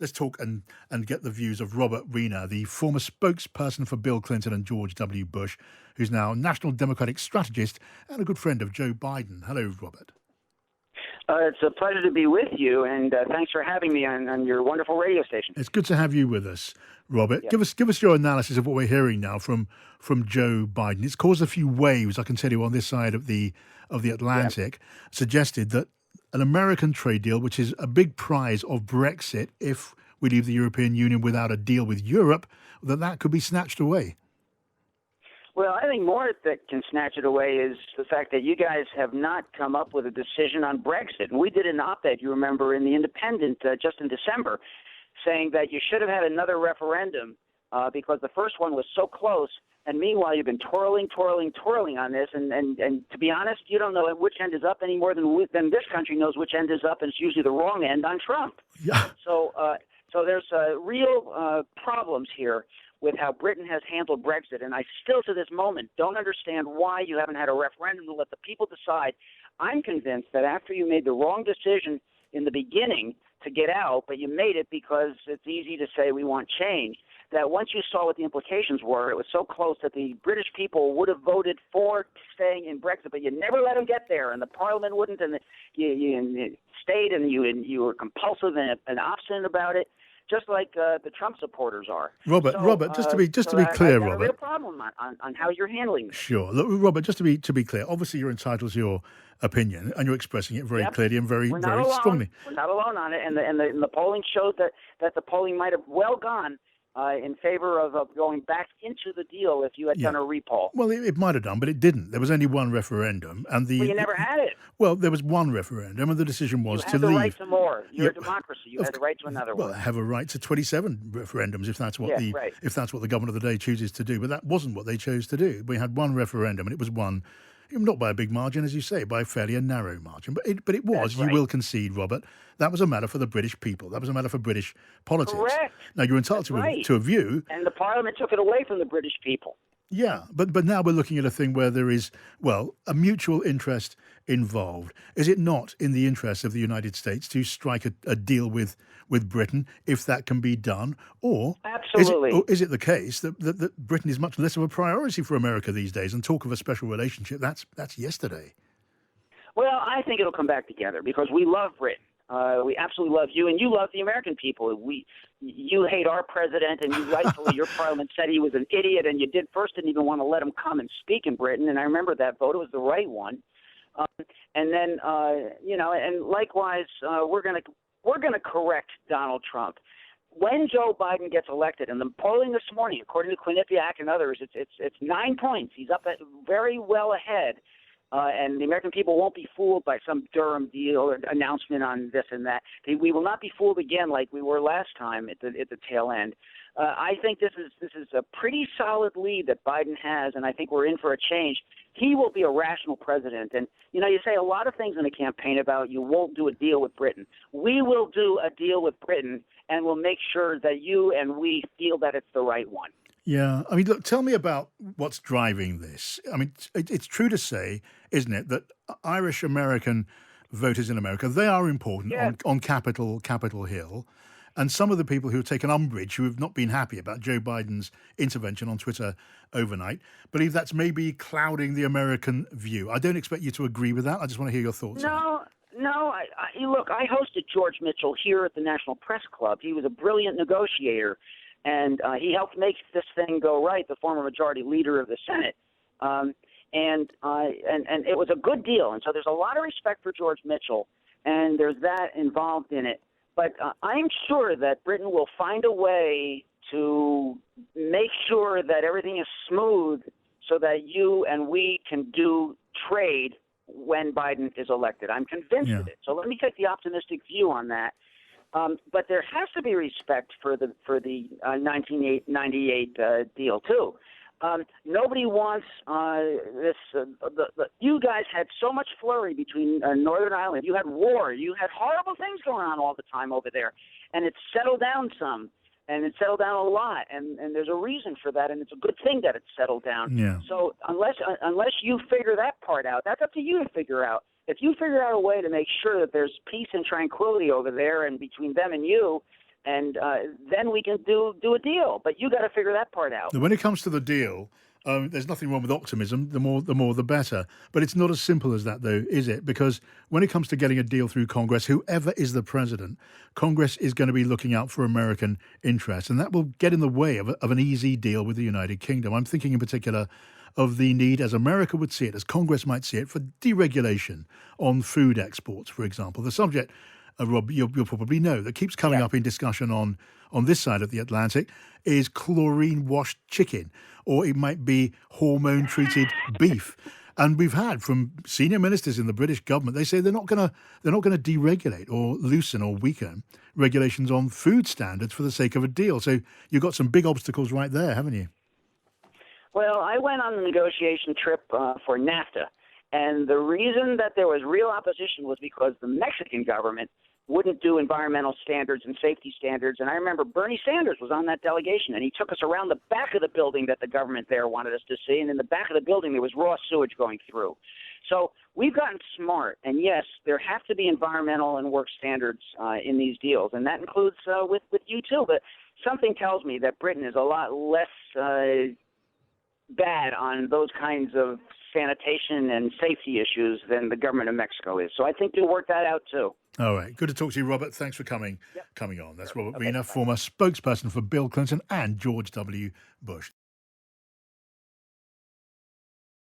let's talk and get the views of Robert Weiner, the former spokesperson for Bill Clinton and George W. Bush, who's now National Democratic strategist and a good friend of Joe Biden. Hello, Robert. It's a pleasure to be with you, and thanks for having me on your wonderful radio station. It's good to have you with us, Robert. Yeah. Give us your analysis of what we're hearing now from Joe Biden. It's caused a few waves, I can tell you, on this side of the Atlantic. Suggested that an American trade deal, which is a big prize of Brexit, if we leave the European Union without a deal with Europe, that could be snatched away. Well, I think more that can snatch it away is the fact that you guys have not come up with a decision on Brexit. And we did an op-ed, you remember, in The Independent just in December, saying that you should have had another referendum because the first one was so close. And meanwhile, you've been twirling on this. And to be honest, you don't know which end is up any more than this country knows which end is up, and it's usually the wrong end on Trump. Yeah. So there's real problems here with how Britain has handled Brexit, and I still, to this moment, don't understand why you haven't had a referendum to let the people decide. I'm convinced that after you made the wrong decision in the beginning to get out, but you made it because it's easy to say we want change, that once you saw what the implications were, it was so close that the British people would have voted for staying in Brexit, but you never let them get there, and the Parliament wouldn't, and you stayed, and you were compulsive and obstinate about it. Just like the Trump supporters are. Robert, just to be clear, I've got Robert. a real problem on how you're handling this. Sure, look, Robert. Just to be clear, obviously you're entitled to your opinion, and you're expressing it very clearly and very strongly. We're not alone on it, and the polling showed that the polling might have well gone in favor of going back into the deal if you had done a repoll. Well, it might have done, but it didn't. There was only one referendum, and Well, you never had it. Well, there was one referendum, and the decision was to leave. You have the right to more. You're a democracy. You had the right to another one. Well, I have a right to 27 referendums if that's what if that's what the government of the day chooses to do. But that wasn't what they chose to do. We had one referendum, and it was won, not by a big margin, as you say, by a fairly narrow margin. But it was. You will concede, Robert. That was a matter for the British people. That was a matter for British politics. Correct. Now you're entitled to a view, and the Parliament took it away from the British people. Yeah, but now we're looking at a thing where there is, well, a mutual interest involved. Is it not in the interest of the United States to strike a deal with Britain, if that can be done? Or absolutely, is it the case that Britain is much less of a priority for America these days, and talk of a special relationship, that's yesterday? Well, I think it'll come back together because we love Britain. We absolutely love you, and you love the American people. You hate our president, and you rightfully, your parliament said he was an idiot, and you didn't even want to let him come and speak in Britain. And I remember that vote; it was the right one. And then, and likewise, we're gonna correct Donald Trump. When Joe Biden gets elected, and the polling this morning, according to Quinnipiac and others, it's 9 points. He's up very well ahead. And the American people won't be fooled by some Durham deal or announcement on this and that. We will not be fooled again like we were last time at the tail end. I think this is a pretty solid lead that Biden has, and I think we're in for a change. He will be a rational president. And, you say a lot of things in the campaign about you won't do a deal with Britain. We will do a deal with Britain, and we'll make sure that you and we feel that it's the right one. Yeah. I mean, look, tell me about what's driving this. I mean, it's true to say, isn't it, that Irish-American voters in America, they are important on Capitol Hill. And some of the people who have taken umbrage, who have not been happy about Joe Biden's intervention on Twitter overnight, believe that's maybe clouding the American view. I don't expect you to agree with that. I just want to hear your thoughts on it. No. Look, I hosted George Mitchell here at the National Press Club. He was a brilliant negotiator. And he helped make this thing go right, the former majority leader of the Senate. And it was a good deal. And so there's a lot of respect for George Mitchell, and there's that involved in it. But I'm sure that Britain will find a way to make sure that everything is smooth so that you and we can do trade when Biden is elected. I'm convinced of it. So let me take the optimistic view on that. But there has to be respect for the 1998 deal too. Nobody wants this. You guys had so much flurry between Northern Ireland. You had war. You had horrible things going on all the time over there, and it settled down some, and it settled down a lot. And there's a reason for that, and it's a good thing that it settled down. Yeah. So unless you figure that part out, that's up to you to figure out. If you figure out a way to make sure that there's peace and tranquility over there and between them and you, and then we can do a deal. But you got to figure that part out. When it comes to the deal, there's nothing wrong with optimism. The more, the better. But it's not as simple as that, though, is it? Because when it comes to getting a deal through Congress, whoever is the president, Congress is going to be looking out for American interests, and that will get in the way of an easy deal with the United Kingdom. I'm thinking in particular of the need, as America would see it, as Congress might see it, for deregulation on food exports, for example. The subject, Rob, you'll probably know, that keeps coming up in discussion on this side of the Atlantic is chlorine-washed chicken, or it might be hormone-treated beef. And we've had from senior ministers in the British government, they say they're not going to deregulate or loosen or weaken regulations on food standards for the sake of a deal. So you've got some big obstacles right there, haven't you? Well, I went on the negotiation trip for NAFTA, and the reason that there was real opposition was because the Mexican government wouldn't do environmental standards and safety standards. And I remember Bernie Sanders was on that delegation, and he took us around the back of the building that the government there wanted us to see, and in the back of the building there was raw sewage going through. So we've gotten smart, and yes, there have to be environmental and work standards in these deals, and that includes with you too. But something tells me that Britain is a lot less bad on those kinds of sanitation and safety issues than the government of Mexico is. So I think you'll work that out too. All right. Good to talk to you, Robert. Thanks for coming on. That's Robert Okay, Weiner, bye. former spokesperson for Bill Clinton and George W. Bush.